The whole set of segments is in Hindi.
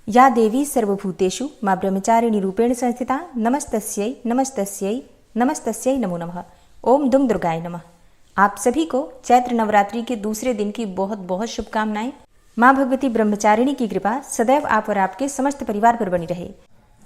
या देवी सर्वभूतेषु मां ब्रह्मचारिणी रूपेण संस्थिता नमस्तस्यै नमस्तस्यै नमस्तस्यै नमो नमः। ओम दुम दुर्गाय नमः। आप सभी को चैत्र नवरात्रि के दूसरे दिन की बहुत बहुत शुभकामनाएं। मां भगवती ब्रह्मचारिणी की कृपा सदैव आप और आपके समस्त परिवार पर बनी रहे।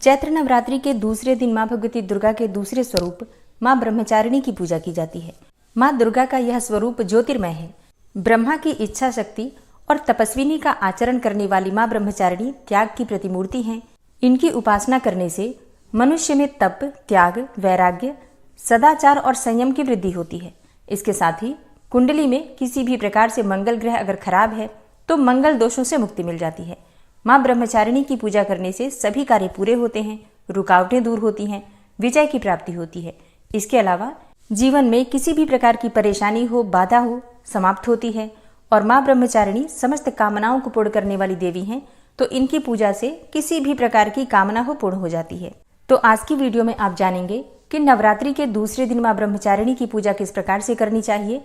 चैत्र नवरात्रि के दूसरे दिन मां भगवती दुर्गा के दूसरे स्वरूप मां ब्रह्मचारिणी की पूजा की जाती है। मां दुर्गा का यह स्वरूप ज्योतिर्मय है। ब्रह्मा की इच्छा शक्ति और तपस्विनी का आचरण करने वाली मां ब्रह्मचारिणी त्याग की प्रतिमूर्ति हैं। इनकी उपासना करने से मनुष्य में तप, त्याग, वैराग्य, सदाचार और संयम की वृद्धि होती है। इसके साथ ही कुंडली में किसी भी प्रकार से मंगल ग्रह अगर खराब है तो मंगल दोषों से मुक्ति मिल जाती है। मां ब्रह्मचारिणी की पूजा करने से सभी कार्य पूरे होते हैं, रुकावटें दूर होती हैं, विजय की प्राप्ति होती है। इसके अलावा जीवन में किसी भी प्रकार की परेशानी हो, बाधा हो, समाप्त होती है। और मां ब्रह्मचारिणी समस्त कामनाओं को पूर्ण करने वाली देवी हैं, तो इनकी पूजा से किसी भी प्रकार की कामना हो पूर्ण हो जाती है। तो आज की वीडियो में आप जानेंगे कि नवरात्रि के दूसरे दिन मां ब्रह्मचारिणी की पूजा किस प्रकार से करनी चाहिए,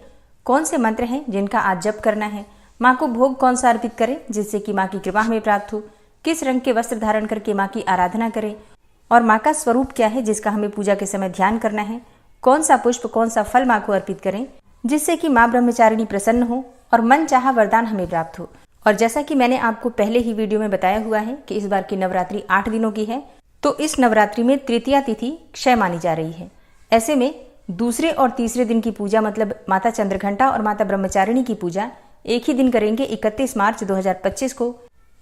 कौन से मंत्र हैं जिनका आज जप करना है, मां को भोग कौन सा अर्पित करें जिससे कि मां की कृपा हमें प्राप्त हो, किस रंग के वस्त्र धारण करके मां की आराधना करें, और मां का स्वरूप क्या है जिसका हमें पूजा के समय ध्यान करना है, कौन सा पुष्प कौन सा फल मां को अर्पित करें जिससे कि मां ब्रह्मचारिणी प्रसन्न हो और मन चाहा वरदान हमें प्राप्त हो। और जैसा कि मैंने आपको पहले ही वीडियो में बताया हुआ है कि इस बार की नवरात्रि 8 दिनों की है, तो इस नवरात्रि में तृतीया तिथि क्षय मानी जा रही है। ऐसे में दूसरे और तीसरे दिन की पूजा मतलब माता चंद्रघंटा और माता ब्रह्मचारिणी की पूजा एक ही दिन करेंगे। 31 मार्च 2025 को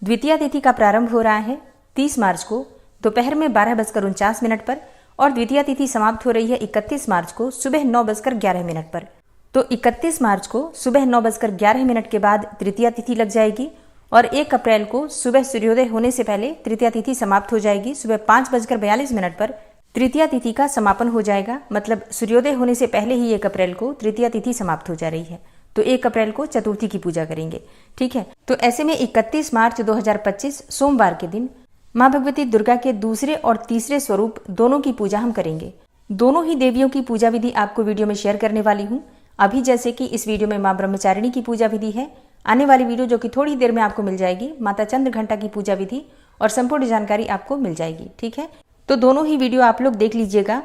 द्वितीया तिथि का प्रारंभ हो रहा है 30 मार्च को दोपहर में 12:49 पर और द्वितीया तिथि समाप्त हो रही है 31 मार्च को सुबह 9:11 पर। तो 31 मार्च को सुबह 9:11 के बाद तृतीया तिथि लग जाएगी और 1 अप्रैल को सुबह सूर्योदय होने से पहले तृतीया तिथि समाप्त हो जाएगी। सुबह 5:42 पर तृतीया तिथि का समापन हो जाएगा, मतलब सूर्योदय होने से पहले ही 1 अप्रैल को तृतीया तिथि समाप्त हो जा रही है। तो 1 अप्रैल को चतुर्थी की पूजा करेंगे, ठीक है। तो ऐसे में 31 मार्च 2025 सोमवार के दिन मां भगवती दुर्गा के दूसरे और तीसरे स्वरूप दोनों की पूजा हम करेंगे। दोनों ही देवियों की पूजा विधि आपको वीडियो में शेयर करने वाली हूँ। अभी जैसे कि इस वीडियो में मां ब्रह्मचारिणी की पूजा विधि है, आने वाली वीडियो जो कि थोड़ी देर में आपको मिल जाएगी माता चंद्रघंटा की पूजा विधि और संपूर्ण जानकारी आपको मिल जाएगी, ठीक है। तो दोनों ही वीडियो आप लोग देख लीजिएगा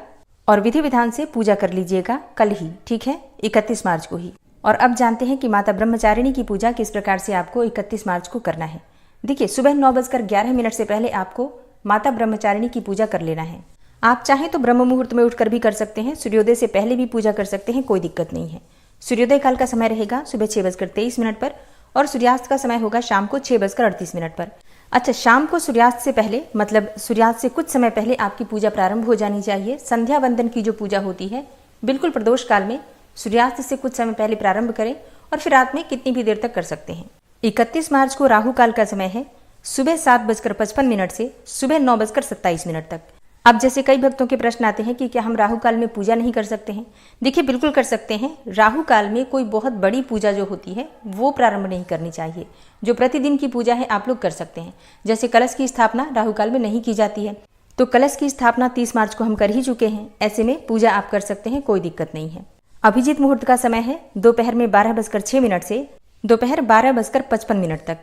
और विधि विधान से पूजा कर लीजिएगा कल ही, ठीक है, 31 मार्च को ही। और अब जानते हैं कि माता ब्रह्मचारिणी की पूजा किस प्रकार से आपको 31 मार्च को करना है। देखिए, सुबह 9:11 से पहले आपको माता ब्रह्मचारिणी की पूजा कर लेना है। आप चाहें तो ब्रह्म मुहूर्त में उठकर भी कर सकते हैं, सूर्योदय से पहले भी पूजा कर सकते हैं, कोई दिक्कत नहीं है। सूर्योदय काल का समय रहेगा सुबह 6:23 पर और सूर्यास्त का समय होगा शाम को 6:38 पर। अच्छा, शाम को सूर्यास्त से पहले मतलब सूर्यास्त से कुछ समय पहले आपकी पूजा प्रारंभ हो जानी चाहिए। संध्या वंदन की जो पूजा होती है बिल्कुल प्रदोष काल में सूर्यास्त से कुछ समय पहले प्रारंभ करें और फिर रात में कितनी भी देर तक कर सकते हैं। 31 मार्च को राहु काल का समय है सुबह 7:55 से सुबह 9:27 तक। अब जैसे कई भक्तों के प्रश्न आते हैं कि क्या हम राहु काल में पूजा नहीं कर सकते हैं। देखिए, बिल्कुल कर सकते हैं। राहु काल में कोई बहुत बड़ी पूजा जो होती है वो प्रारंभ नहीं करनी चाहिए। जो प्रतिदिन की पूजा है आप लोग कर सकते हैं। जैसे कलश की स्थापना राहु काल में नहीं की जाती है, तो कलश की स्थापना 30 मार्च को हम कर ही चुके हैं। ऐसे में पूजा आप कर सकते हैं, कोई दिक्कत नहीं है। अभिजीत मुहूर्त का समय है दोपहर में 12:06 से दोपहर 12:55 तक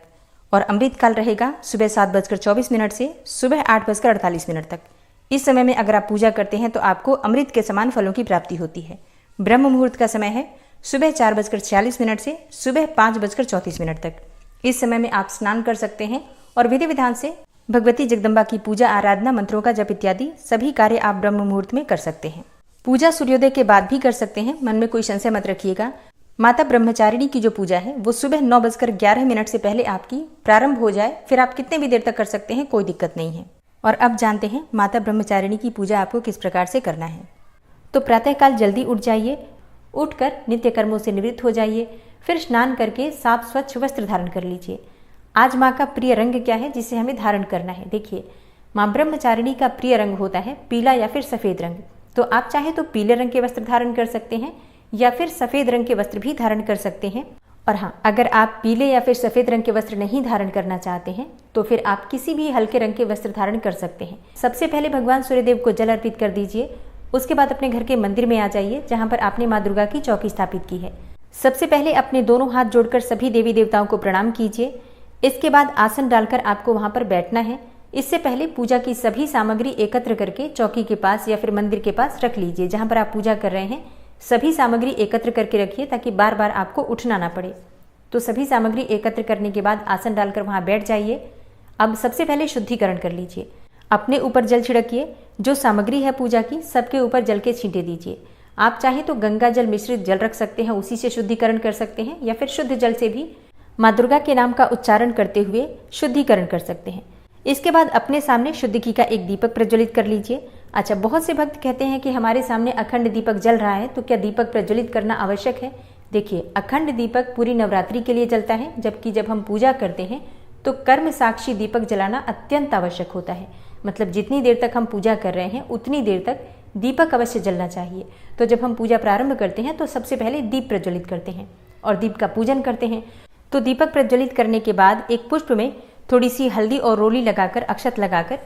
और अमृत काल रहेगा सुबह 7:24 से सुबह 8:48 तक। इस समय में अगर आप पूजा करते हैं तो आपको अमृत के समान फलों की प्राप्ति होती है। ब्रह्म मुहूर्त का समय है सुबह 4:46 से सुबह 5:34 तक। इस समय में आप स्नान कर सकते हैं और विधि विधान से भगवती जगदम्बा की पूजा, आराधना, मंत्रों का जप इत्यादि सभी कार्य आप ब्रह्म मुहूर्त में कर सकते हैं। पूजा सूर्योदय के बाद भी कर सकते हैं, मन में कोई संशय मत रखिएगा। माता ब्रह्मचारिणी की जो पूजा है वो सुबह 9:11 से पहले आपकी प्रारंभ हो जाए, फिर आप कितने भी देर तक कर सकते हैं, कोई दिक्कत नहीं है। और अब जानते हैं माता ब्रह्मचारिणी की पूजा आपको किस प्रकार से करना है। तो प्रातःकाल जल्दी उठ जाइए, उठकर नित्य कर्मों से निवृत्त हो जाइए, फिर स्नान करके साफ स्वच्छ वस्त्र धारण कर लीजिए। आज माँ का प्रिय रंग क्या है जिसे हमें धारण करना है। देखिए, माँ ब्रह्मचारिणी का प्रिय रंग होता है पीला या फिर सफेद रंग। तो आप चाहे तो पीले रंग के वस्त्र धारण कर सकते हैं या फिर सफेद रंग के वस्त्र भी धारण कर सकते हैं। और हाँ, अगर आप पीले या फिर सफेद रंग के वस्त्र नहीं धारण करना चाहते हैं तो फिर आप किसी भी हल्के रंग के वस्त्र धारण कर सकते हैं। सबसे पहले भगवान सूर्यदेव को जल अर्पित कर दीजिए। उसके बाद अपने घर के मंदिर में आ जाइए जहाँ पर आपने माँ दुर्गा की चौकी स्थापित की है। सबसे पहले अपने दोनों हाथ जोड़कर सभी देवी देवताओं को प्रणाम कीजिए। इसके बाद आसन डालकर आपको वहां पर बैठना है। इससे पहले पूजा की सभी सामग्री एकत्र करके चौकी के पास या फिर मंदिर के पास रख लीजिए। जहां पर आप पूजा कर रहे हैं सभी सामग्री एकत्र करके रखिए ताकि बार बार आपको उठना ना पड़े। तो सभी सामग्री एकत्र करने के बाद आसन डालकर वहां बैठ जाइए। अब सबसे पहले शुद्धिकरण कर लीजिए। अपने ऊपर जल छिड़किए। जो सामग्री है पूजा की सबके ऊपर जल के छींटे दीजिए। आप चाहे तो गंगा जल मिश्रित जल रख सकते हैं, उसी से शुद्धिकरण कर सकते हैं, या फिर शुद्ध जल से भी माँ दुर्गा के नाम का उच्चारण करते हुए शुद्धिकरण कर सकते हैं। इसके बाद अपने सामने शुद्ध घी का एक दीपक प्रज्वलित कर लीजिए। अच्छा, बहुत से भक्त कहते हैं कि हमारे सामने अखंड दीपक जल रहा है तो क्या दीपक प्रज्वलित करना आवश्यक है? देखिए, अखंड दीपक पूरी नवरात्रि के लिए जलता है, जबकि जब हम पूजा करते हैं तो कर्म साक्षी दीपक जलाना अत्यंत आवश्यक होता है। मतलब जितनी देर तक हम पूजा कर रहे हैं उतनी देर तक दीपक अवश्य जलना चाहिए। तो जब हम पूजा प्रारंभ करते हैं तो सबसे पहले दीप प्रज्वलित करते हैं और दीप का पूजन करते हैं। तो दीपक प्रज्वलित करने के बाद एक पुष्प में थोड़ी सी हल्दी और रोली लगाकर, अक्षत लगाकर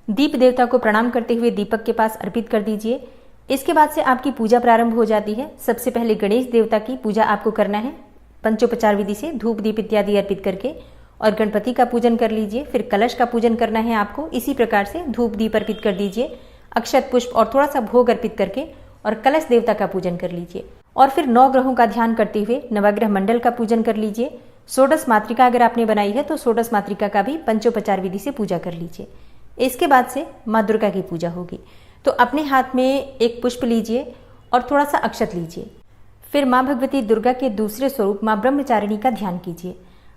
दीप देवता को प्रणाम करते हुए दीपक के पास अर्पित कर दीजिए। इसके बाद से आपकी पूजा प्रारंभ हो जाती है। सबसे पहले गणेश देवता की पूजा आपको करना है पंचोपचार विधि से, धूप दीप इत्यादि अर्पित करके, और गणपति का पूजन कर लीजिए। फिर कलश का पूजन करना है आपको, इसी प्रकार से धूप दीप अर्पित कर दीजिए, अक्षत पुष्प और थोड़ा सा भोग अर्पित करके, और कलश देवता का पूजन कर लीजिए। और फिर 9 ग्रहों का ध्यान करते हुए नवग्रह मंडल का पूजन कर लीजिए। षोडश मातृका अगर आपने बनाई है तो षोडश मातृका का भी पंचोपचार विधि से पूजा कर लीजिए। इसके बाद से माँ दुर्गा की पूजा होगी। तो अपने हाथ में एक पुष्प लीजिए और थोड़ा सा अक्षत लीजिए। फिर माँ भगवती दुर्गा के दूसरे स्वरूप माँ ब्रह्मचारिणी का ध्यान कीजिए।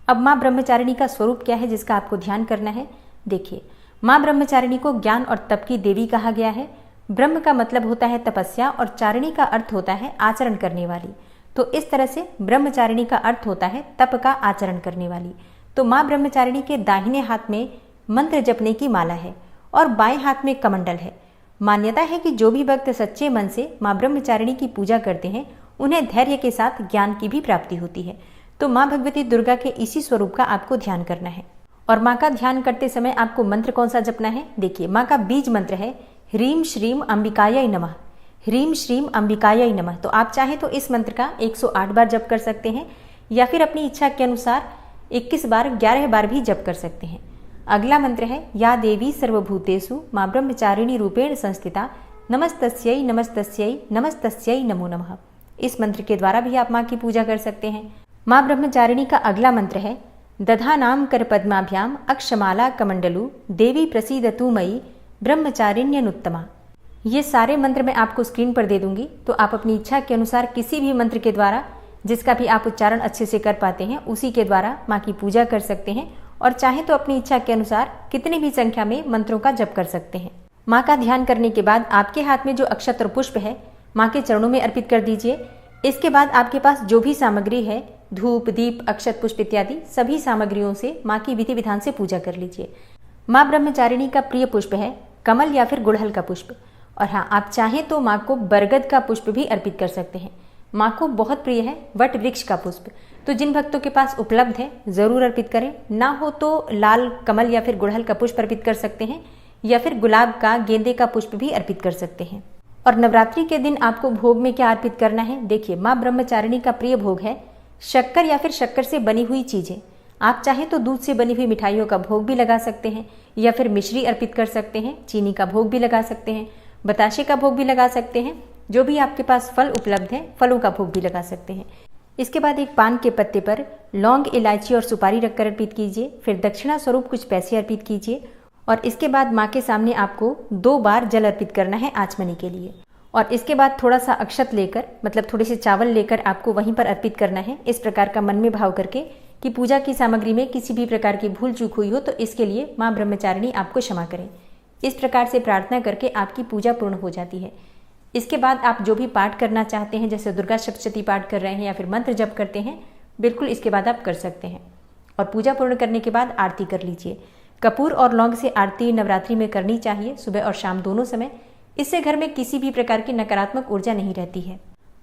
अब माँ ब्रह्मचारिणी का स्वरूप क्या है जिसका आपको ध्यान करना है? देखिए, माँ ब्रह्मचारिणी को ज्ञान और तप की देवी कहा गया है। ब्रह्म का मतलब होता है तपस्या और चारिणी का अर्थ होता है आचरण करने वाली। तो इस तरह से ब्रह्मचारिणी का अर्थ होता है तप का आचरण करने वाली। तो माँ ब्रह्मचारिणी के दाहिने हाथ में मंत्र जपने की माला है और बाएं हाथ में कमंडल है। मान्यता है कि जो भी भक्त सच्चे मन से माँ ब्रह्मचारिणी की पूजा करते हैं उन्हें धैर्य के साथ ज्ञान की भी प्राप्ति होती है। तो माँ भगवती दुर्गा के इसी स्वरूप का आपको ध्यान करना है। और माँ का ध्यान करते समय आपको मंत्र कौन सा जपना है? देखिए, माँ का बीज मंत्र है ह्रीम श्रीम अंबिकायै नमः। ह्रीम श्रीम अंबिकायै नमः। तो आप चाहें तो इस मंत्र का 108 बार जप कर सकते हैं, या फिर अपनी इच्छा के अनुसार 21 बार, 11 बार भी जप कर सकते हैं। अगला मंत्र है या देवी सर्वभूतेषु माँ ब्रह्मचारिणी रूपेण संस्थिता नमस्तस्यै नमस्तस्यै नमस्तस्यै नमो नमः। इस मंत्र के द्वारा भी आप माँ की पूजा कर सकते हैं। माँ ब्रह्मचारिणी का अगला मंत्र है दधानाम कर पद्माभ्याम अक्षमाला कमंडलु देवी प्रसीदतु मयि ब्रह्मचारिण्यनुत्तमा। ये सारे मंत्र मैं आपको स्क्रीन पर दे दूंगी, तो आप अपनी इच्छा के अनुसार किसी भी मंत्र के द्वारा, जिसका भी आप उच्चारण अच्छे से कर पाते हैं, उसी के द्वारा माँ की पूजा कर सकते हैं। और चाहे तो अपनी इच्छा के अनुसार कितनी भी संख्या में मंत्रों का जप कर सकते हैं। माँ का ध्यान करने के बाद आपके हाथ में जो अक्षत और पुष्प है माँ के चरणों में अर्पित कर दीजिए। इसके बाद आपके पास जो भी सामग्री है, धूप दीप अक्षत पुष्प इत्यादि सभी सामग्रियों से माँ की विधि विधान से पूजा कर लीजिए। माँ ब्रह्मचारिणी का प्रिय पुष्प है कमल या फिर गुड़हल का पुष्प। और हाँ, आप चाहें तो माँ को बरगद का पुष्प भी अर्पित कर सकते हैं। माँ को बहुत प्रिय है वट वृक्ष का पुष्प। तो जिन भक्तों के पास उपलब्ध है जरूर अर्पित करें, ना हो तो लाल कमल या फिर गुड़हल का पुष्प अर्पित कर सकते हैं, या फिर गुलाब का, गेंदे का पुष्प भी अर्पित कर सकते हैं। और नवरात्रि के दिन आपको भोग में क्या अर्पित करना है? देखिए, माँ ब्रह्मचारिणी का प्रिय भोग है शक्कर या फिर शक्कर से बनी हुई चीजें। आप चाहें तो दूध से बनी हुई मिठाइयों का भोग भी लगा सकते हैं, या फिर मिश्री अर्पित कर सकते हैं, चीनी का भोग भी लगा सकते हैं, बताशे का भोग भी लगा सकते हैं। जो भी आपके पास फल उपलब्ध है फलों का भोग भी लगा सकते हैं। इसके बाद एक पान के पत्ते पर लौंग, इलायची और सुपारी रखकर अर्पित कीजिए। फिर दक्षिणा स्वरूप कुछ पैसे अर्पित कीजिए। और इसके बाद माँ के सामने आपको 2 बार जल अर्पित करना है आचमनी के लिए। और इसके बाद थोड़ा सा अक्षत लेकर, मतलब थोड़े से चावल लेकर आपको वहीं पर अर्पित करना है, इस प्रकार का मन में भाव करके कि पूजा की सामग्री में किसी भी प्रकार की भूल चूक हुई हो तो इसके लिए माँ ब्रह्मचारिणी आपको क्षमा करें। इस प्रकार से प्रार्थना करके आपकी पूजा पूर्ण हो जाती है। इसके बाद आप जो भी पाठ करना चाहते हैं, जैसे दुर्गा सप्तशती पाठ कर रहे हैं या फिर मंत्र जप करते हैं, बिल्कुल इसके बाद आप कर सकते हैं। और पूजा पूर्ण करने के बाद आरती कर लीजिए। कपूर और लौंग से आरती नवरात्रि में करनी चाहिए, सुबह और शाम दोनों समय। इससे घर में किसी भी प्रकार की नकारात्मक ऊर्जा नहीं रहती है।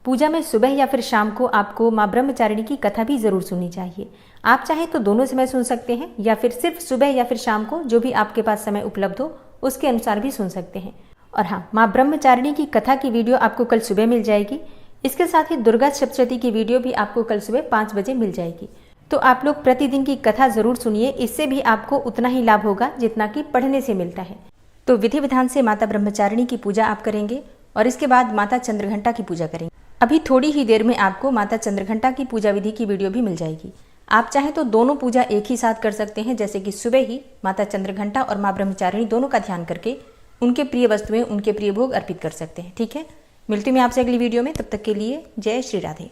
पूजा में सुबह या फिर शाम को आपको माँ ब्रह्मचारिणी की कथा भी जरूर सुननी चाहिए। आप चाहे तो दोनों समय सुन सकते हैं, या फिर सिर्फ सुबह या फिर शाम को, जो भी आपके पास समय उपलब्ध हो उसके अनुसार भी सुन सकते हैं। और हाँ, माँ ब्रह्मचारिणी की कथा की वीडियो आपको कल सुबह मिल जाएगी। इसके साथ ही दुर्गा सप्तशती की वीडियो भी आपको कल सुबह 5 बजे मिल जाएगी। तो आप लोग प्रतिदिन की कथा जरूर सुनिए, इससे भी आपको उतना ही लाभ होगा जितना कि पढ़ने से मिलता है। तो विधि विधान से माता ब्रह्मचारिणी की पूजा आप करेंगे और इसके बाद माता चंद्रघंटा की पूजा करेंगे। अभी थोड़ी ही देर में आपको माता चंद्रघंटा की पूजा विधि की वीडियो भी मिल जाएगी। आप चाहें तो दोनों पूजा एक ही साथ कर सकते हैं, जैसे कि सुबह ही माता चंद्रघंटा और माँ ब्रह्मचारिणी दोनों का ध्यान करके उनके प्रिय वस्तुएं, उनके प्रिय भोग अर्पित कर सकते हैं। ठीक है, मिलती हूँ मैं आपसे अगली वीडियो में, तब तक के लिए जय श्री राधे।